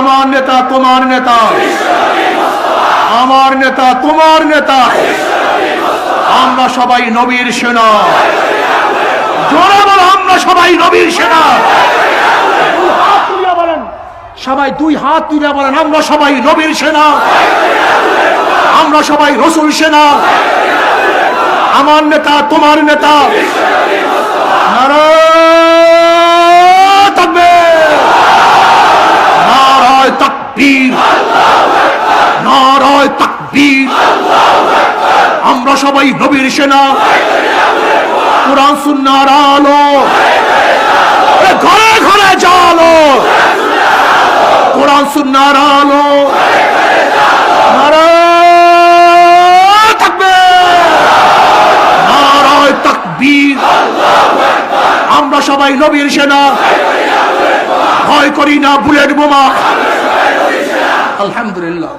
আমার নেতা তোমার নেতা, আমার নেতা তোমার নেতা, আমরা সবাই নবীর সেনা। জোরে বলো, আমরা সবাই নবীর সেনা। হাত তুলে বলেন, সবাই দুই হাত তুলে বলেন, আমরা সবাই নবীর সেনা, আমরা সবাই রসুল সেনা। আমার নেতা তোমার নেতা। নারায়ে তাকবীর, নারায়ে তাকবীর, নারায়ে তাকবীর। আমরা সবাই নবীর সেনা। কুরআন সুন্নাহর আলো, ঘরে ঘরে জালো। কুরআন সুন্নাহর আলো। নারায়ে তাকবীর, নারায়ে তাকবীর। আমরা সবাই নবীর সেনা, ভয় করি না বুলেট বোমা। আলহামদুলিল্লাহ।